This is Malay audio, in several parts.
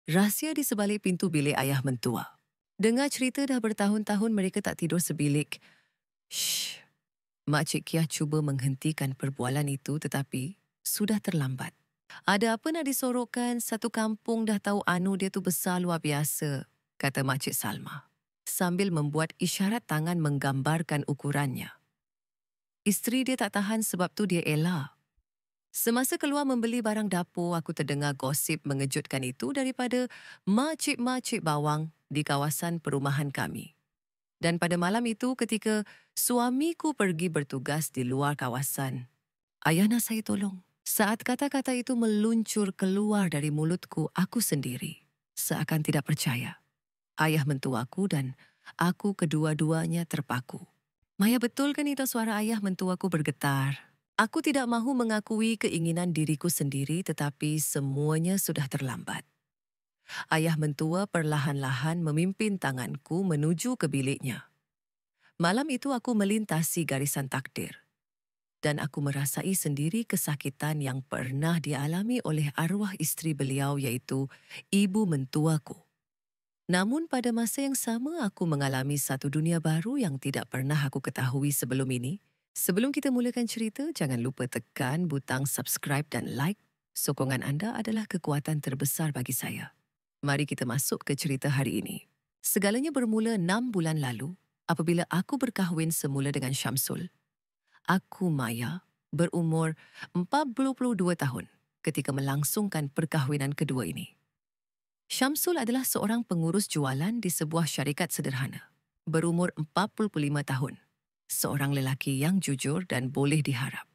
Rahsia di sebalik pintu bilik ayah mentua. Dengar cerita dah bertahun-tahun mereka tak tidur sebilik. Shh. Makcik Kiah cuba menghentikan perbualan itu tetapi sudah terlambat. Ada apa nak disorokkan? Satu kampung dah tahu anu dia tu besar luar biasa, kata Makcik Salma. Sambil membuat isyarat tangan menggambarkan ukurannya. Isteri dia tak tahan sebab tu dia elak. Semasa keluar membeli barang dapur, aku terdengar gosip mengejutkan itu daripada makcik-makcik bawang di kawasan perumahan kami. Dan pada malam itu ketika suamiku pergi bertugas di luar kawasan, ayah nak saya tolong. Saat kata-kata itu meluncur keluar dari mulutku, aku sendiri seakan tidak percaya. Ayah mentuaku dan aku kedua-duanya terpaku. Maya, betul kan itu suara ayah mentuaku bergetar? Aku tidak mahu mengakui keinginan diriku sendiri tetapi semuanya sudah terlambat. Ayah mentua perlahan-lahan memimpin tanganku menuju ke biliknya. Malam itu aku melintasi garisan takdir. Dan aku merasai sendiri kesakitan yang pernah dialami oleh arwah isteri beliau iaitu ibu mentuaku. Namun pada masa yang sama aku mengalami satu dunia baru yang tidak pernah aku ketahui sebelum ini. Sebelum kita mulakan cerita, jangan lupa tekan butang subscribe dan like. Sokongan anda adalah kekuatan terbesar bagi saya. Mari kita masuk ke cerita hari ini. Segalanya bermula 6 bulan lalu apabila aku berkahwin semula dengan Syamsul. Aku, Maya, berumur 42 tahun ketika melangsungkan perkahwinan kedua ini. Syamsul adalah seorang pengurus jualan di sebuah syarikat sederhana. Berumur 45 tahun. Seorang lelaki yang jujur dan boleh diharap.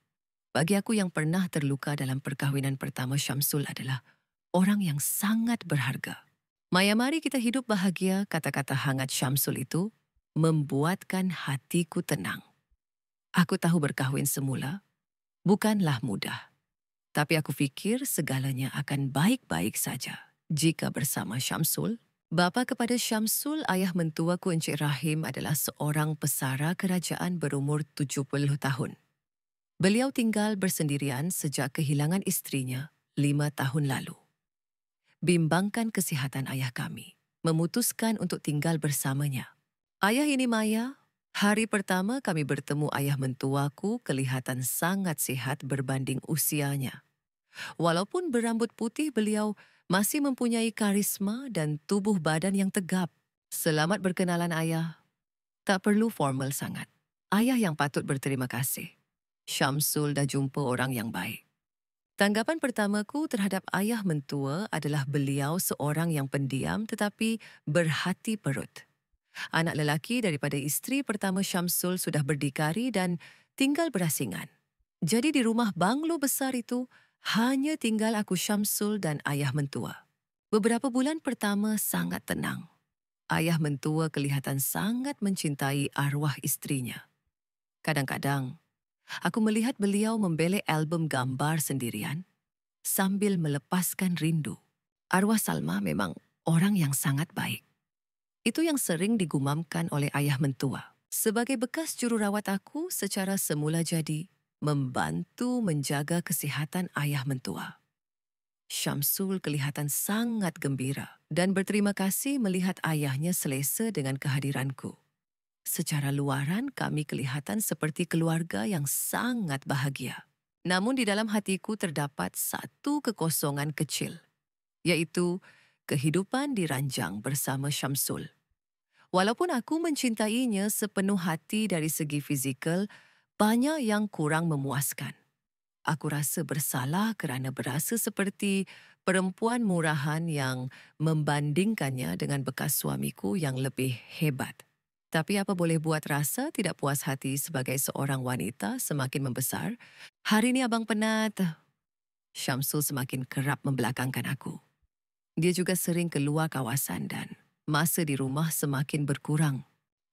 Bagi aku yang pernah terluka dalam perkahwinan pertama Syamsul adalah orang yang sangat berharga. Maya, mari kita hidup bahagia, kata-kata hangat Syamsul itu membuatkan hatiku tenang. Aku tahu berkahwin semula bukanlah mudah. Tapi aku fikir segalanya akan baik-baik saja jika bersama Syamsul. Bapa kepada Syamsul, ayah mentuaku Encik Rahim adalah seorang pesara kerajaan berumur 70 tahun. Beliau tinggal bersendirian sejak kehilangan istrinya 5 tahun lalu. Bimbangkan kesihatan ayah kami, memutuskan untuk tinggal bersamanya. Ayah ini Maya, hari pertama kami bertemu ayah mentuaku kelihatan sangat sihat berbanding usianya. Walaupun berambut putih, beliau masih mempunyai karisma dan tubuh badan yang tegap. Selamat berkenalan ayah. Tak perlu formal sangat. Ayah yang patut berterima kasih. Syamsul dah jumpa orang yang baik. Tanggapan pertamaku terhadap ayah mentua adalah beliau seorang yang pendiam tetapi berhati perut. Anak lelaki daripada isteri pertama Syamsul sudah berdikari dan tinggal berasingan. Jadi di rumah banglo besar itu, hanya tinggal aku Syamsul dan ayah mentua. Beberapa bulan pertama sangat tenang. Ayah mentua kelihatan sangat mencintai arwah istrinya. Kadang-kadang, aku melihat beliau membelek album gambar sendirian sambil melepaskan rindu. Arwah Salma memang orang yang sangat baik. Itu yang sering digumamkan oleh ayah mentua. Sebagai bekas jururawat aku secara semula jadi membantu menjaga kesihatan ayah mentua. Syamsul kelihatan sangat gembira dan berterima kasih melihat ayahnya selesa dengan kehadiranku. Secara luaran kami kelihatan seperti keluarga yang sangat bahagia. Namun di dalam hatiku terdapat satu kekosongan kecil, yaitu kehidupan di ranjang bersama Syamsul. Walaupun aku mencintainya sepenuh hati dari segi fizikal, banyak yang kurang memuaskan. Aku rasa bersalah kerana berasa seperti perempuan murahan yang membandingkannya dengan bekas suamiku yang lebih hebat. Tapi apa boleh buat, rasa tidak puas hati sebagai seorang wanita semakin membesar. Hari ini abang penat. Syamsul semakin kerap membelakangkan aku. Dia juga sering keluar kawasan dan masa di rumah semakin berkurang.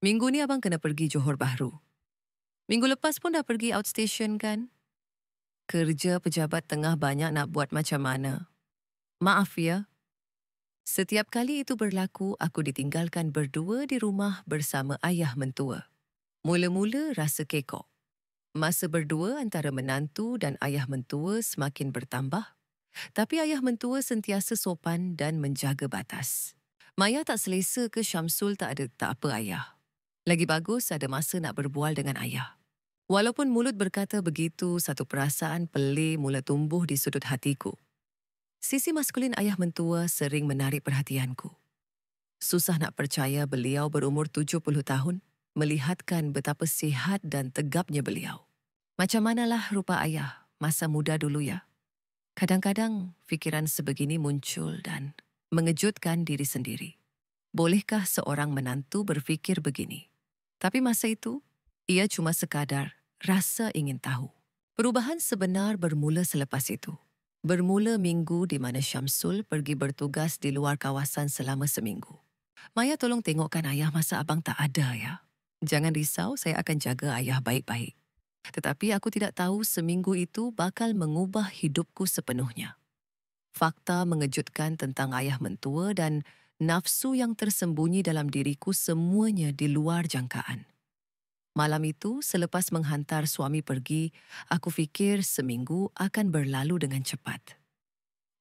Minggu ni abang kena pergi Johor Bahru. Minggu lepas pun dah pergi outstation kan? Kerja pejabat tengah banyak nak buat macam mana. Maaf ya. Setiap kali itu berlaku, aku ditinggalkan berdua di rumah bersama ayah mentua. Mula-mula rasa kekok. Masa berdua antara menantu dan ayah mentua semakin bertambah. Tapi ayah mentua sentiasa sopan dan menjaga batas. Maya tak selesa ke Syamsul tak apa ayah. Lagi bagus ada masa nak berbual dengan ayah. Walaupun mulut berkata begitu, satu perasaan pelik mula tumbuh di sudut hatiku. Sisi maskulin ayah mentua sering menarik perhatianku. Susah nak percaya beliau berumur 70 tahun, melihatkan betapa sihat dan tegapnya beliau. Macam manalah rupa ayah masa muda dulu ya? Kadang-kadang fikiran sebegini muncul dan mengejutkan diri sendiri. Bolehkah seorang menantu berfikir begini? Tapi masa itu, ia cuma sekadar rasa ingin tahu. Perubahan sebenar bermula selepas itu. Bermula minggu di mana Syamsul pergi bertugas di luar kawasan selama seminggu. Maya tolong tengokkan ayah masa abang tak ada ya. Jangan risau, saya akan jaga ayah baik-baik. Tetapi aku tidak tahu seminggu itu bakal mengubah hidupku sepenuhnya. Fakta mengejutkan tentang ayah mentua dan nafsu yang tersembunyi dalam diriku semuanya di luar jangkaan. Malam itu, selepas menghantar suami pergi, aku fikir seminggu akan berlalu dengan cepat.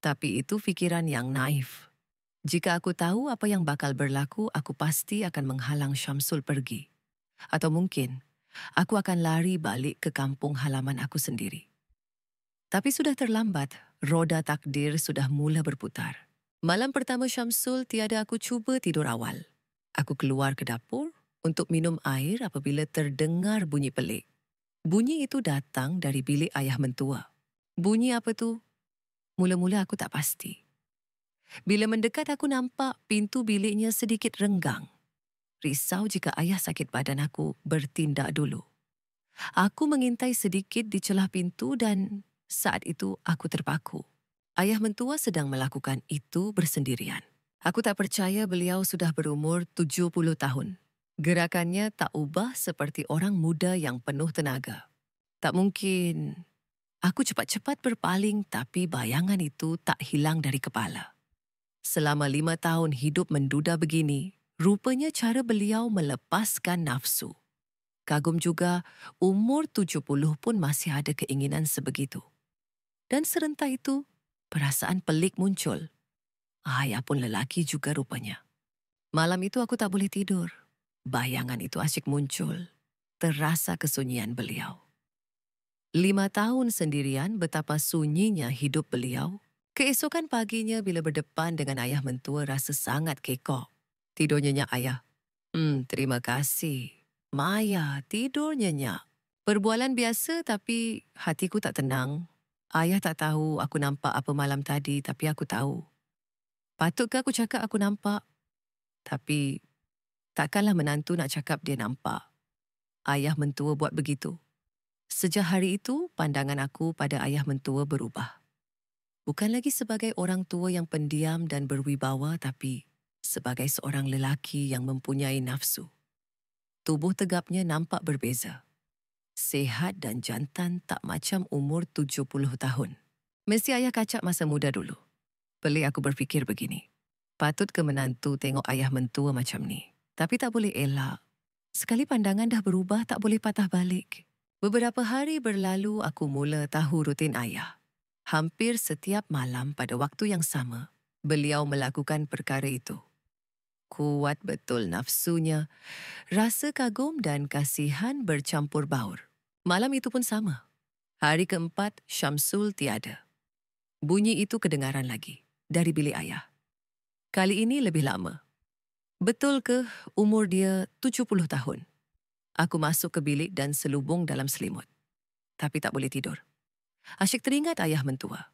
Tapi itu fikiran yang naif. Jika aku tahu apa yang bakal berlaku, aku pasti akan menghalang Syamsul pergi. Atau mungkin, aku akan lari balik ke kampung halaman aku sendiri. Tapi sudah terlambat, roda takdir sudah mula berputar. Malam pertama Syamsul tiada aku cuba tidur awal. Aku keluar ke dapur untuk minum air apabila terdengar bunyi pelik. Bunyi itu datang dari bilik ayah mentua. Bunyi apa tu? Mula-mula aku tak pasti. Bila mendekat aku nampak pintu biliknya sedikit renggang. Risau jika ayah sakit badan aku bertindak dulu. Aku mengintai sedikit di celah pintu dan saat itu aku terpaku. Ayah mentua sedang melakukan itu bersendirian. Aku tak percaya beliau sudah berumur 70 tahun. Gerakannya tak ubah seperti orang muda yang penuh tenaga. Tak mungkin. Aku cepat-cepat berpaling tapi bayangan itu tak hilang dari kepala. Selama 5 tahun hidup menduda begini, rupanya cara beliau melepaskan nafsu. Kagum juga, umur 70 pun masih ada keinginan sebegitu. Dan serentak itu, perasaan pelik muncul. Ayah pun lelaki juga rupanya. Malam itu aku tak boleh tidur. Bayangan itu asyik muncul. Terasa kesunyian beliau. 5 tahun sendirian betapa sunyinya hidup beliau. Keesokan paginya bila berdepan dengan ayah mentua rasa sangat kekok. Tidur nyenyak ayah. Terima kasih. Maya, tidur nyenyak. Perbualan biasa tapi hatiku tak tenang. Ayah tak tahu aku nampak apa malam tadi tapi aku tahu. Patutkah aku cakap aku nampak? Tapi takkanlah menantu nak cakap dia nampak. Ayah mentua buat begitu. Sejak hari itu, pandangan aku pada ayah mentua berubah. Bukan lagi sebagai orang tua yang pendiam dan berwibawa, tapi sebagai seorang lelaki yang mempunyai nafsu. Tubuh tegapnya nampak berbeza. Sehat dan jantan tak macam umur 70 tahun. Mesti ayah kacak masa muda dulu. Pelik aku berfikir begini. Patut ke menantu tengok ayah mentua macam ni. Tapi tak boleh elak. Sekali pandangan dah berubah, tak boleh patah balik. Beberapa hari berlalu, aku mula tahu rutin ayah. Hampir setiap malam pada waktu yang sama, beliau melakukan perkara itu. Kuat betul nafsunya. Rasa kagum dan kasihan bercampur baur. Malam itu pun sama. Hari keempat, Syamsul tiada. Bunyi itu kedengaran lagi. Dari bilik ayah. Kali ini lebih lama. Betul ke umur dia 70 tahun? Aku masuk ke bilik dan selubung dalam selimut. Tapi tak boleh tidur. Asyik teringat ayah mentua.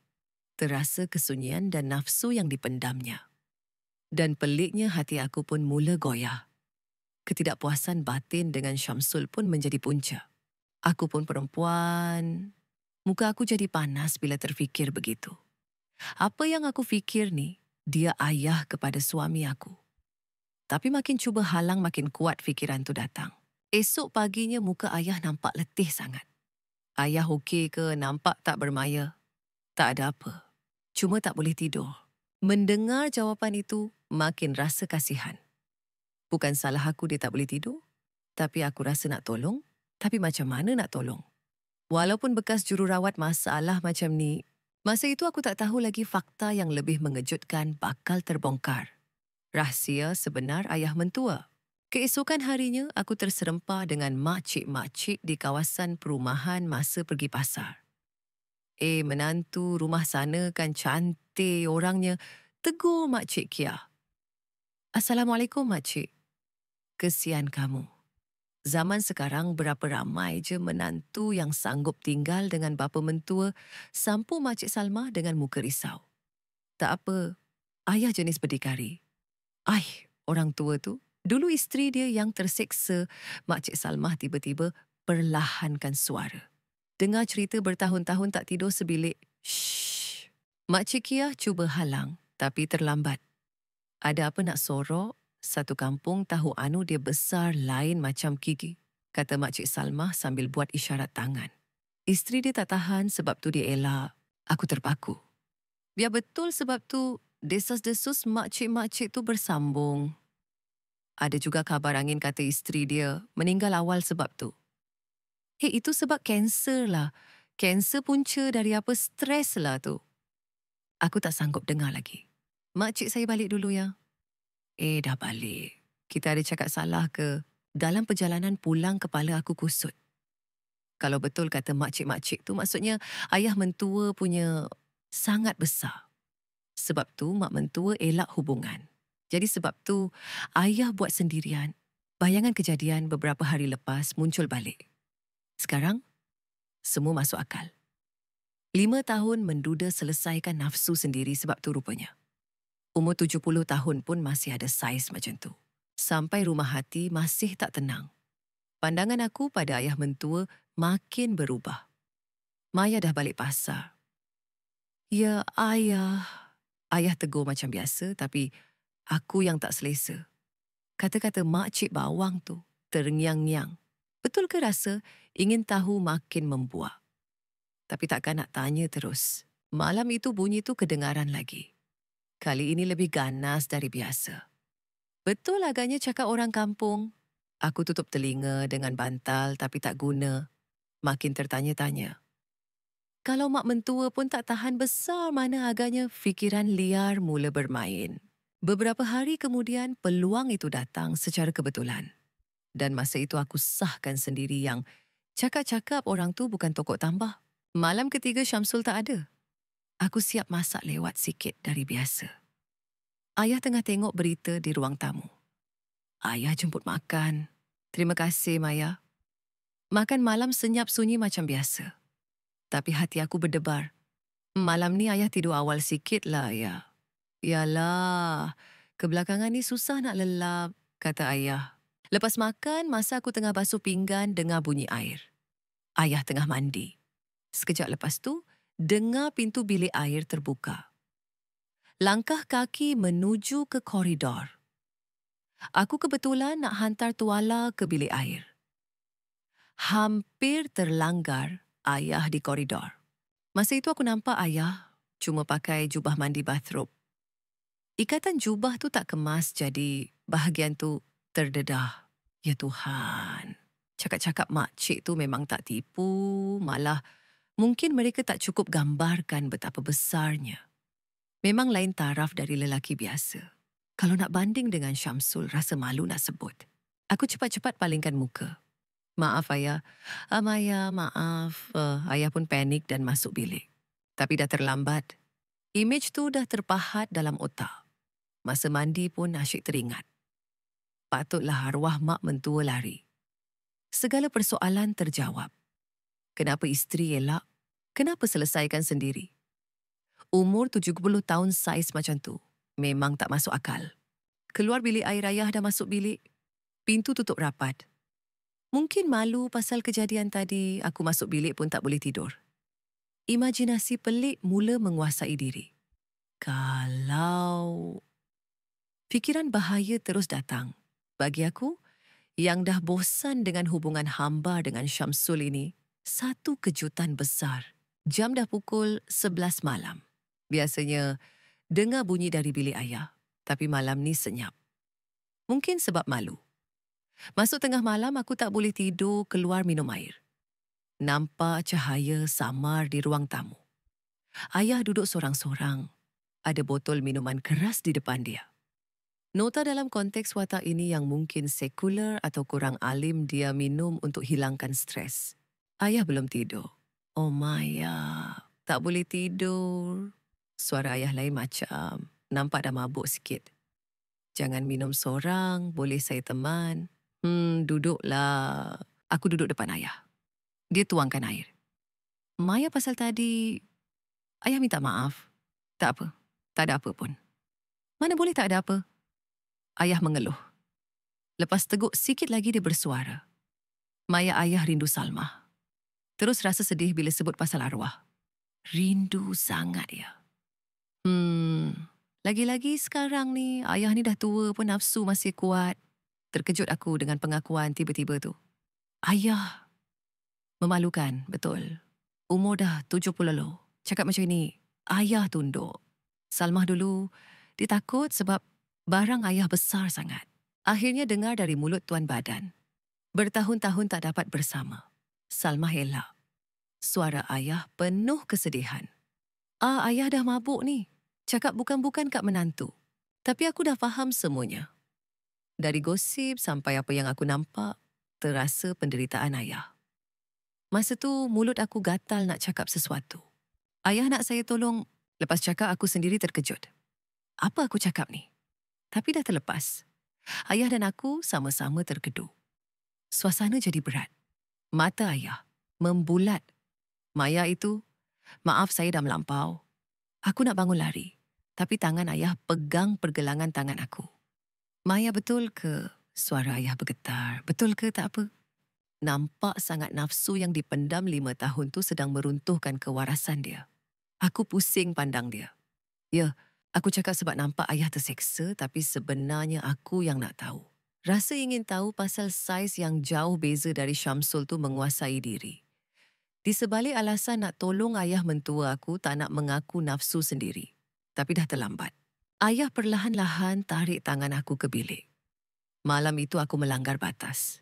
Terasa kesunyian dan nafsu yang dipendamnya. Dan peliknya hati aku pun mula goyah. Ketidakpuasan batin dengan Syamsul pun menjadi punca. Aku pun perempuan. Muka aku jadi panas bila terfikir begitu. Apa yang aku fikir ni, dia ayah kepada suami aku. Tapi makin cuba halang makin kuat fikiran tu datang. Esok paginya muka ayah nampak letih sangat. Ayah okey ke, nampak tak bermaya? Tak ada apa. Cuma tak boleh tidur. Mendengar jawapan itu, makin rasa kasihan. Bukan salah aku dia tak boleh tidur. Tapi aku rasa nak tolong. Tapi macam mana nak tolong? Walaupun bekas jururawat masalah macam ni, Masa itu aku tak tahu lagi fakta yang lebih mengejutkan bakal terbongkar. Rahsia sebenar ayah mentua. Keesokan harinya, aku terserempak dengan makcik-makcik di kawasan perumahan masa pergi pasar. Menantu rumah sana kan cantik orangnya. Tegur Makcik Kia. Assalamualaikum, Makcik. Kesian kamu. Zaman sekarang berapa ramai je menantu yang sanggup tinggal dengan bapa mentua, sampu Makcik Salma dengan muka risau. Tak apa, ayah jenis berdikari. Orang tua tu, dulu isteri dia yang terseksa, Makcik Salmah tiba-tiba perlahankan suara. Dengar cerita bertahun-tahun tak tidur sebilik. Shh. Makcik Kia cuba halang, tapi terlambat. Ada apa nak sorok? Satu kampung tahu anu dia besar lain macam gigi, kata Makcik Salmah sambil buat isyarat tangan. Isteri dia tak tahan sebab tu dia elak. Aku terpaku. Biar betul sebab tu, desas-desus makcik-makcik tu bersambung. Ada juga kabar angin kata isteri dia meninggal awal sebab tu. Itu sebab kanser lah. Kanser punca dari apa stres lah tu. Aku tak sanggup dengar lagi. Makcik saya balik dulu ya. Dah balik. Kita ada cakap salah ke? Dalam perjalanan pulang kepala aku kusut. Kalau betul kata makcik-makcik tu, maksudnya ayah mentua punya sangat besar. Sebab tu mak mentua elak hubungan. Jadi sebab tu ayah buat sendirian. Bayangan kejadian beberapa hari lepas muncul balik. Sekarang, semua masuk akal. 5 tahun menduda selesaikan nafsu sendiri sebab tu rupanya. Umur 70 tahun pun masih ada saiz macam tu. Sampai rumah hati masih tak tenang. Pandangan aku pada ayah mentua makin berubah. Maya dah balik pasar. Ya ayah. Ayah tegur macam biasa tapi aku yang tak selesa. Kata-kata makcik bawang tu terngiang-ngiang. Betul ke rasa ingin tahu makin membuak? Tapi takkan nak tanya terus. Malam itu bunyi tu kedengaran lagi. Kali ini lebih ganas dari biasa. Betul agaknya cakap orang kampung. Aku tutup telinga dengan bantal tapi tak guna. Makin tertanya-tanya. Kalau mak mentua pun tak tahan besar mana agaknya fikiran liar mula bermain. Beberapa hari kemudian peluang itu datang secara kebetulan. Dan masa itu aku sahkan sendiri yang cakap-cakap orang tu bukan tokok tambah. Malam ketiga Syamsul tak ada. Aku siap masak lewat sikit dari biasa. Ayah tengah tengok berita di ruang tamu. Ayah jemput makan. Terima kasih, Maya. Makan malam senyap sunyi macam biasa. Tapi hati aku berdebar. Malam ni ayah tidur awal sikit lah, ayah. Yalah, kebelakangan ni susah nak lelap, kata ayah. Lepas makan, masa aku tengah basuh pinggan, dengar bunyi air. Ayah tengah mandi. Sekejap lepas tu, dengar pintu bilik air terbuka. Langkah kaki menuju ke koridor. Aku kebetulan nak hantar tuala ke bilik air. Hampir terlanggar ayah di koridor. Masa itu aku nampak ayah cuma pakai jubah mandi bathrobe. Ikatan jubah tu tak kemas jadi bahagian tu terdedah. Ya Tuhan, cakap-cakap makcik tu memang tak tipu, malah mungkin mereka tak cukup gambarkan betapa besarnya. Memang lain taraf dari lelaki biasa. Kalau nak banding dengan Syamsul, rasa malu nak sebut. Aku cepat-cepat palingkan muka. Maaf ayah. Maya, maaf. Ayah pun panik dan masuk bilik. Tapi dah terlambat. Imej tu dah terpahat dalam otak. Masa mandi pun asyik teringat. Patutlah arwah mak mentua lari. Segala persoalan terjawab. Kenapa isteri elak? Kenapa selesaikan sendiri? Umur 70 tahun saiz macam tu memang tak masuk akal. Keluar bilik air ayah dah masuk bilik. Pintu tutup rapat. Mungkin malu pasal kejadian tadi, aku masuk bilik pun tak boleh tidur. Imajinasi pelik mula menguasai diri. Kalau... Fikiran bahaya terus datang. Bagi aku, yang dah bosan dengan hubungan hamba dengan Syamsul ini, satu kejutan besar. Jam dah pukul 11 malam. Biasanya, dengar bunyi dari bilik ayah, tapi malam ni senyap. Mungkin sebab malu. Masuk tengah malam, aku tak boleh tidur keluar minum air. Nampak cahaya samar di ruang tamu. Ayah duduk sorang-sorang. Ada botol minuman keras di depan dia. Nota dalam konteks watak ini yang mungkin sekular atau kurang alim dia minum untuk hilangkan stres. Ayah belum tidur. Oh Maya, tak boleh tidur. Suara ayah lain macam, nampak dah mabuk sikit. Jangan minum sorang, boleh saya teman. Duduklah. Aku duduk depan ayah. Dia tuangkan air. Maya pasal tadi, ayah minta maaf. Tak apa, tak ada apa pun. Mana boleh tak ada apa? Ayah mengeluh. Lepas teguk sikit lagi dia bersuara. Maya ayah rindu Salma. Terus rasa sedih bila sebut pasal arwah. Rindu sangat ya. Lagi-lagi sekarang ni, ayah ni dah tua pun nafsu masih kuat. Terkejut aku dengan pengakuan tiba-tiba tu. Ayah. Memalukan, betul. Umur dah 70 lo. Cakap macam ini, ayah tunduk. Salmah dulu, dia takut sebab barang ayah besar sangat. Akhirnya dengar dari mulut tuan badan. Bertahun-tahun tak dapat bersama. Salmah elak. Suara ayah penuh kesedihan. Ayah dah mabuk ni. Cakap bukan-bukan kat menantu. Tapi aku dah faham semuanya. Dari gosip sampai apa yang aku nampak, terasa penderitaan ayah. Masa tu mulut aku gatal nak cakap sesuatu. Ayah nak saya tolong, lepas cakap aku sendiri terkejut. Apa aku cakap ni? Tapi dah terlepas. Ayah dan aku sama-sama terkedu. Suasana jadi berat. Mata ayah membulat. Maya itu, maaf saya dah melampau. Aku nak bangun lari. Tapi tangan ayah pegang pergelangan tangan aku. Maya, betul ke suara ayah bergetar? Betul ke tak apa? Nampak sangat nafsu yang dipendam 5 tahun tu sedang meruntuhkan kewarasan dia. Aku pusing pandang dia. Ya, aku cakap sebab nampak ayah terseksa tapi sebenarnya aku yang nak tahu. Rasa ingin tahu pasal saiz yang jauh beza dari Syamsul tu menguasai diri. Di sebalik alasan nak tolong ayah mentua aku tak nak mengaku nafsu sendiri. Tapi dah terlambat. Ayah perlahan-lahan tarik tangan aku ke bilik. Malam itu aku melanggar batas.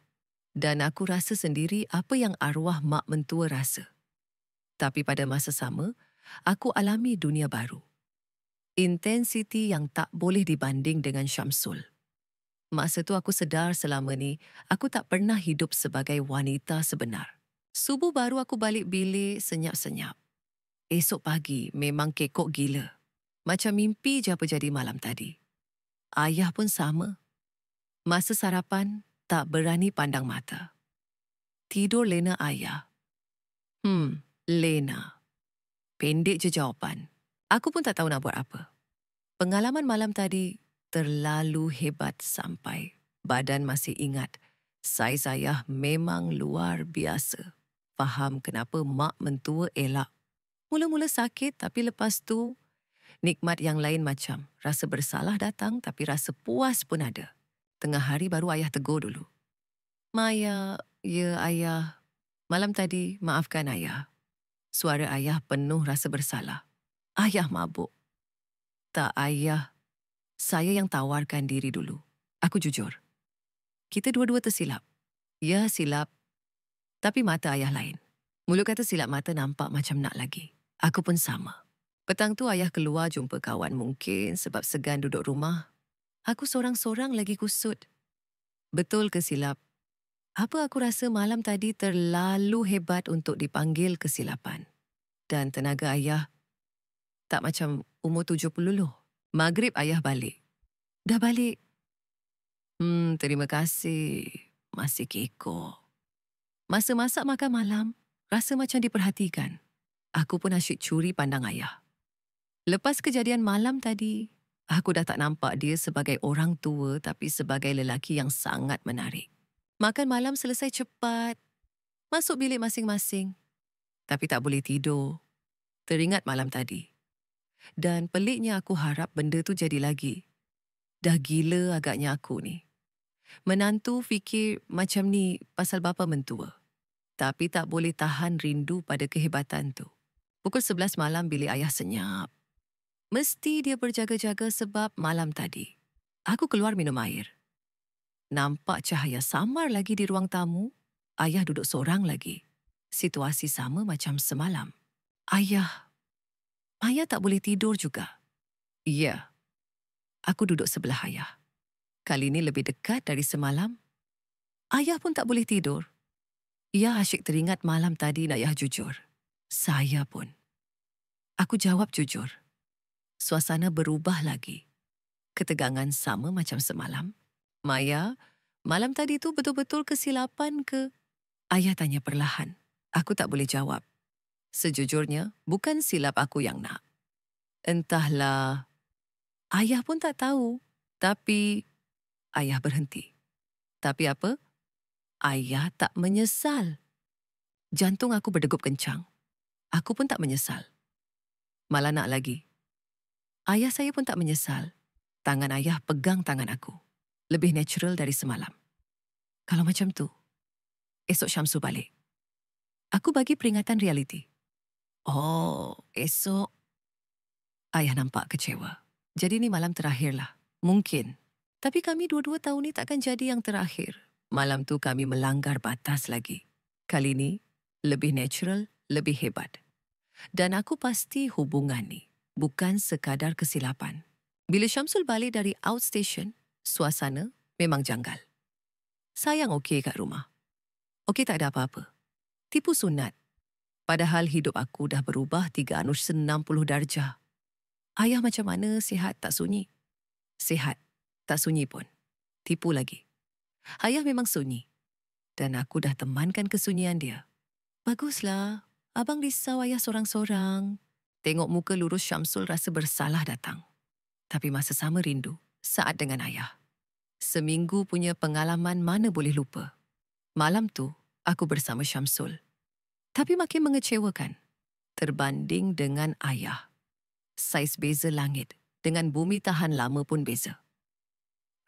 Dan aku rasa sendiri apa yang arwah mak mentua rasa. Tapi pada masa sama, aku alami dunia baru. Intensiti yang tak boleh dibanding dengan Syamsul. Masa tu aku sedar selama ni, aku tak pernah hidup sebagai wanita sebenar. Subuh baru aku balik bilik senyap-senyap. Esok pagi memang kekok gila. Macam mimpi je apa jadi malam tadi. Ayah pun sama. Masa sarapan, tak berani pandang mata. Tidur lena ayah. Lena. Pendek je jawapan. Aku pun tak tahu nak buat apa. Pengalaman malam tadi terlalu hebat sampai badan masih ingat. Saiz ayah memang luar biasa. Faham kenapa mak mentua elak. Mula-mula sakit tapi lepas tu nikmat yang lain macam. Rasa bersalah datang tapi rasa puas pun ada. Tengah hari baru ayah tegur dulu. Maya, ya ayah. Malam tadi maafkan ayah. Suara ayah penuh rasa bersalah. Ayah mabuk. Tak ayah. Saya yang tawarkan diri dulu. Aku jujur. Kita dua-dua tersilap. Ya silap. Tapi mata ayah lain. Mulut kata silap mata nampak macam nak lagi. Aku pun sama. Petang tu ayah keluar jumpa kawan mungkin sebab segan duduk rumah. Aku sorang-sorang lagi kusut. Betul ke silap? Apa aku rasa malam tadi terlalu hebat untuk dipanggil kesilapan. Dan tenaga ayah tak macam umur 70 loh. Maghrib ayah balik. Dah balik. Terima kasih. Masih kekok. Masa masak makan malam, rasa macam diperhatikan. Aku pun asyik curi pandang ayah. Lepas kejadian malam tadi, aku dah tak nampak dia sebagai orang tua tapi sebagai lelaki yang sangat menarik. Makan malam selesai cepat. Masuk bilik masing-masing. Tapi tak boleh tidur. Teringat malam tadi. Dan peliknya aku harap benda tu jadi lagi. Dah gila agaknya aku ni. Menantu fikir macam ni pasal bapa mentua. Tapi tak boleh tahan rindu pada kehebatan tu. Pukul 11 malam bilik ayah senyap. Mesti dia berjaga-jaga sebab malam tadi. Aku keluar minum air. Nampak cahaya samar lagi di ruang tamu. Ayah duduk seorang lagi. Situasi sama macam semalam. Ayah Ayah tak boleh tidur juga. Ya, aku duduk sebelah ayah. Kali ini lebih dekat dari semalam. Ayah pun tak boleh tidur. Ia asyik teringat malam tadi nak ayah jujur. Saya pun. Aku jawab jujur. Suasana berubah lagi. Ketegangan sama macam semalam. Maya, malam tadi tu betul-betul kesilapan ke? Ayah tanya perlahan. Aku tak boleh jawab. Sejujurnya, bukan silap aku yang nak. Entahlah. Ayah pun tak tahu. Tapi, ayah berhenti. Tapi apa? Ayah tak menyesal. Jantung aku berdegup kencang. Aku pun tak menyesal. Malah nak lagi. Ayah saya pun tak menyesal. Tangan ayah pegang tangan aku. Lebih natural dari semalam. Kalau macam tu, esok Syamsul balik. Aku bagi peringatan realiti. Oh, esok. Ayah nampak kecewa. Jadi ni malam terakhirlah. Mungkin. Tapi kami dua-dua tahu ni takkan jadi yang terakhir. Malam tu kami melanggar batas lagi. Kali ni, lebih natural, lebih hebat. Dan aku pasti hubungan ni bukan sekadar kesilapan. Bila Syamsul balik dari outstation, suasana memang janggal. Sayang okey kat rumah. Okey tak ada apa-apa. Tipu sunat. Padahal hidup aku dah berubah 360 darjah. Ayah macam mana sihat tak sunyi? Sihat, tak sunyi pun. Tipu lagi. Ayah memang sunyi. Dan aku dah temankan kesunyian dia. Baguslah. Abang risau ayah sorang-sorang. Tengok muka lurus Syamsul rasa bersalah datang. Tapi masa sama rindu saat dengan ayah. Seminggu punya pengalaman mana boleh lupa. Malam tu, aku bersama Syamsul. Tapi makin mengecewakan. Terbanding dengan ayah. Saiz beza langit dengan bumi tahan lama pun beza.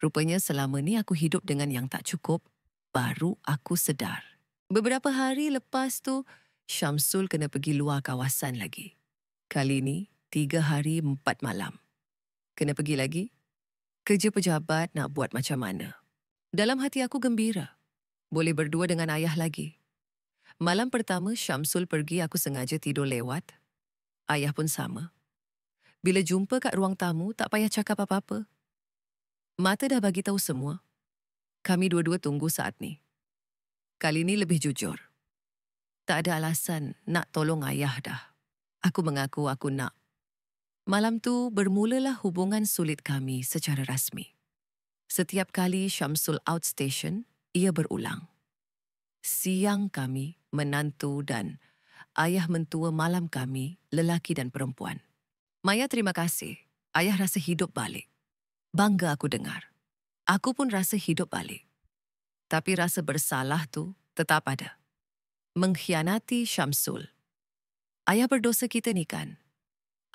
Rupanya selama ni aku hidup dengan yang tak cukup, baru aku sedar. Beberapa hari lepas tu, Syamsul kena pergi luar kawasan lagi. Kali ni, 3 hari 4 malam. Kena pergi lagi? Kerja pejabat nak buat macam mana? Dalam hati aku gembira. Boleh berdua dengan ayah lagi. Malam pertama Syamsul pergi aku sengaja tidur lewat. Ayah pun sama. Bila jumpa kat ruang tamu, tak payah cakap apa-apa. Mata dah bagi tahu semua. Kami dua-dua tunggu saat ni. Kali ni lebih jujur. Tak ada alasan nak tolong ayah dah. Aku mengaku aku nak. Malam tu bermulalah hubungan sulit kami secara rasmi. Setiap kali Syamsul outstation, ia berulang. Siang kami, menantu dan ayah mentua malam kami, lelaki dan perempuan. Maya terima kasih. Ayah rasa hidup balik. Bangga aku dengar. Aku pun rasa hidup balik. Tapi rasa bersalah tu tetap ada. Mengkhianati Syamsul. Ayah berdosa kita ni kan?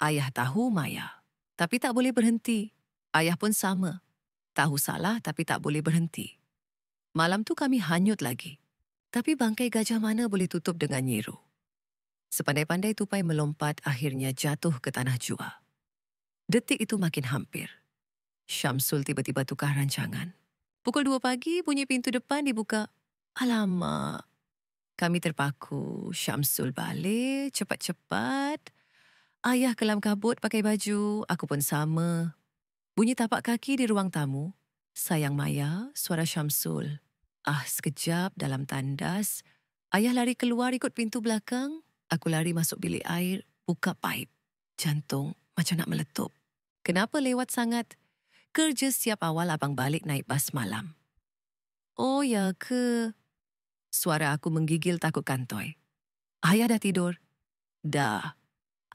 Ayah tahu Maya, tapi tak boleh berhenti. Ayah pun sama. Tahu salah tapi tak boleh berhenti. Malam tu kami hanyut lagi. Tapi bangkai gajah mana boleh tutup dengan nyiru? Sepandai-pandai tupai melompat akhirnya jatuh ke tanah jua. Detik itu makin hampir. Syamsul tiba-tiba tukar rancangan. Pukul 2 pagi bunyi pintu depan dibuka. Alamak. Kami terpaku. Syamsul balik cepat-cepat. Ayah kelam kabut pakai baju. Aku pun sama. Bunyi tapak kaki di ruang tamu. Sayang Maya, suara Syamsul. Sekejap dalam tandas. Ayah lari keluar ikut pintu belakang. Aku lari masuk bilik air, buka paip. Jantung macam nak meletup. Kenapa lewat sangat? Kerja siap awal abang balik naik bas malam. Oh ya ke? Suara aku menggigil takut kantoi. Ayah dah tidur? Dah.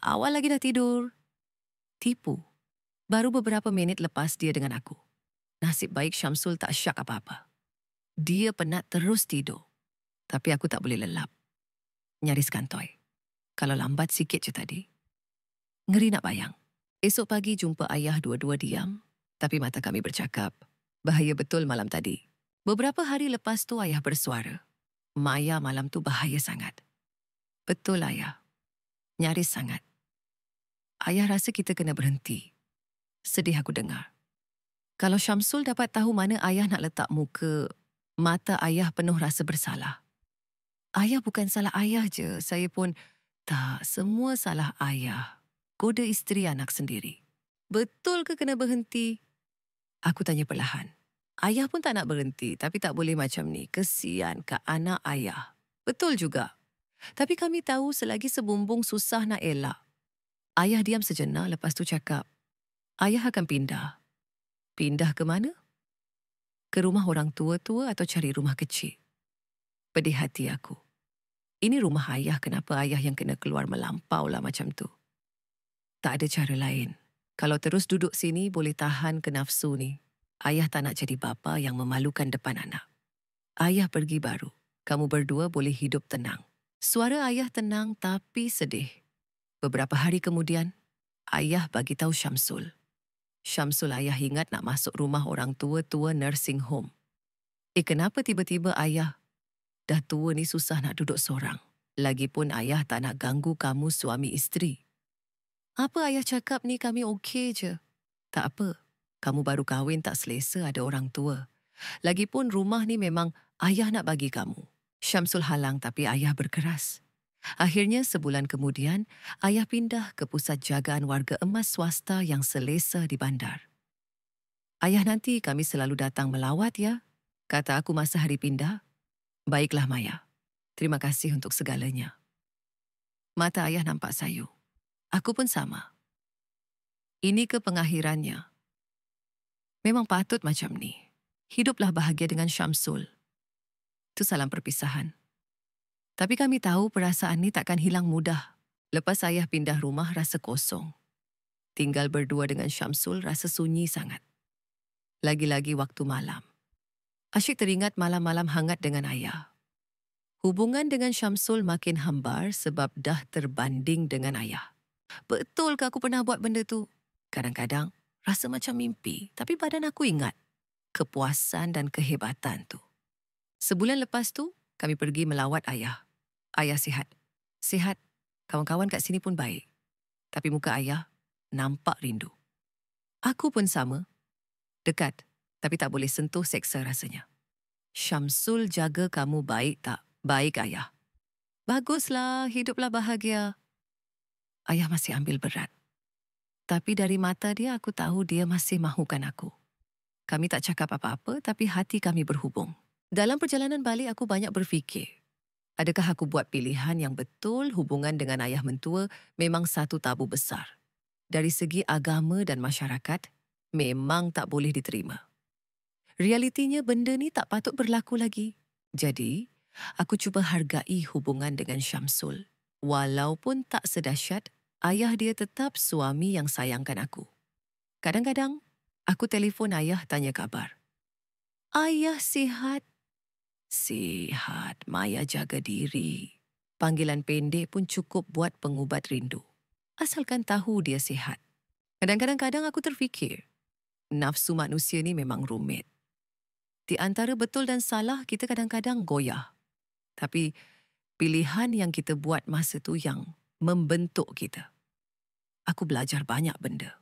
Awal lagi dah tidur. Tipu. Baru beberapa minit lepas dia dengan aku. Nasib baik Syamsul tak syak apa-apa. Dia penat terus tidur. Tapi aku tak boleh lelap. Nyaris kantoi. Kalau lambat sikit je tadi. Ngeri nak bayang. Esok pagi jumpa ayah dua-dua diam. Tapi mata kami bercakap. Bahaya betul malam tadi. Beberapa hari lepas tu ayah bersuara. Maya malam tu bahaya sangat. Betul ayah. Nyaris sangat. Ayah rasa kita kena berhenti. Sedih aku dengar. Kalau Syamsul dapat tahu mana ayah nak letak muka, mata ayah penuh rasa bersalah. Ayah bukan salah ayah je. Saya pun tak, semua salah ayah. goda isteri anak sendiri. Betul ke kena berhenti? Aku tanya perlahan. Ayah pun tak nak berhenti, tapi tak boleh macam ni. Kesian ke anak ayah. Betul juga. Tapi kami tahu selagi sebumbung susah nak elak. Ayah diam sejenak lepas tu cakap, ayah akan pindah. Pindah ke mana? Ke rumah orang tua-tua atau cari rumah kecil? Pedih hati aku. Ini rumah ayah, kenapa ayah yang kena keluar melampau lah macam tu? Tak ada cara lain. Kalau terus duduk sini boleh tahan ke nafsu ni. Ayah tak nak jadi bapa yang memalukan depan anak. Ayah pergi baru. Kamu berdua boleh hidup tenang. Suara ayah tenang tapi sedih. Beberapa hari kemudian, ayah bagi tahu Syamsul. Syamsul ayah ingat nak masuk rumah orang tua-tua nursing home. Kenapa tiba-tiba ayah? Dah tua ni susah nak duduk seorang. Lagipun ayah tak nak ganggu kamu suami isteri. Apa ayah cakap ni kami okey je. Tak apa, kamu baru kahwin tak selesa ada orang tua. Lagipun rumah ni memang ayah nak bagi kamu. Syamsul halang tapi ayah berkeras. Akhirnya sebulan kemudian, ayah pindah ke pusat jagaan warga emas swasta yang selesa di bandar. Ayah nanti kami selalu datang melawat ya, kata aku masa hari pindah. Baiklah Maya, terima kasih untuk segalanya. Mata ayah nampak sayu. Aku pun sama. Ini ke pengakhirannya. Memang patut macam ni. Hiduplah bahagia dengan Syamsul. Itu salam perpisahan. Tapi kami tahu perasaan ni takkan hilang mudah. Lepas ayah pindah rumah rasa kosong. Tinggal berdua dengan Syamsul rasa sunyi sangat. Lagi-lagi waktu malam. Asyik teringat malam-malam hangat dengan ayah. Hubungan dengan Syamsul makin hambar sebab dah terbanding dengan ayah. Betul ke aku pernah buat benda tu? Kadang-kadang rasa macam mimpi, tapi badan aku ingat kepuasan dan kehebatan tu. Sebulan lepas tu, kami pergi melawat ayah. Ayah sihat. Sihat. Kawan-kawan kat sini pun baik. Tapi muka ayah nampak rindu. Aku pun sama. Dekat, tapi tak boleh sentuh seksa rasanya. Syamsul jaga kamu baik tak? Baik ayah. Baguslah, hiduplah bahagia. Ayah masih ambil berat. Tapi dari mata dia aku tahu dia masih mahukan aku. Kami tak cakap apa-apa tapi hati kami berhubung. Dalam perjalanan balik aku banyak berfikir. Adakah aku buat pilihan yang betul? Hubungan dengan ayah mentua memang satu tabu besar. Dari segi agama dan masyarakat, memang tak boleh diterima. Realitinya benda ni tak patut berlaku lagi. Jadi, aku cuba hargai hubungan dengan Syamsul. Walaupun tak sedahsyat, ayah dia tetap suami yang sayangkan aku. Kadang-kadang, aku telefon ayah tanya kabar. Ayah sihat? Sihat, Maya jaga diri. Panggilan pendek pun cukup buat pengubat rindu. Asalkan tahu dia sihat. Kadang-kadang aku terfikir, nafsu manusia ni memang rumit. Di antara betul dan salah, kita kadang-kadang goyah. Tapi pilihan yang kita buat masa tu yang membentuk kita. Aku belajar banyak benda.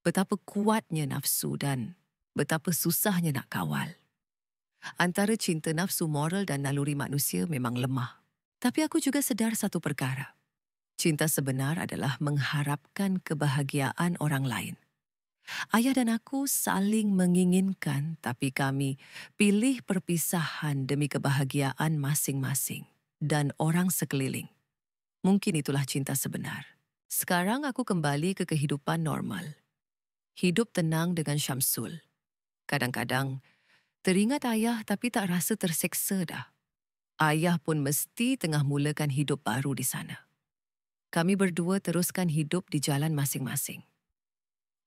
Betapa kuatnya nafsu dan betapa susahnya nak kawal. Antara cinta nafsu moral dan naluri manusia memang lemah. Tapi aku juga sedar satu perkara. Cinta sebenar adalah mengharapkan kebahagiaan orang lain. Ayah dan aku saling menginginkan, tapi kami pilih perpisahan demi kebahagiaan masing-masing dan orang sekeliling. Mungkin itulah cinta sebenar. Sekarang aku kembali ke kehidupan normal. Hidup tenang dengan Syamsul. Kadang-kadang, teringat ayah tapi tak rasa terseksa dah. Ayah pun mesti tengah mulakan hidup baru di sana. Kami berdua teruskan hidup di jalan masing-masing.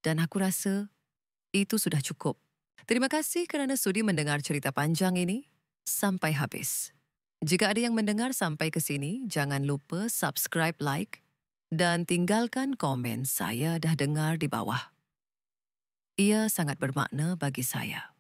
Dan aku rasa itu sudah cukup. Terima kasih kerana sudi mendengar cerita panjang ini sampai habis. Jika ada yang mendengar sampai ke sini, jangan lupa subscribe, like dan tinggalkan komen saya dah dengar di bawah. Ia sangat bermakna bagi saya.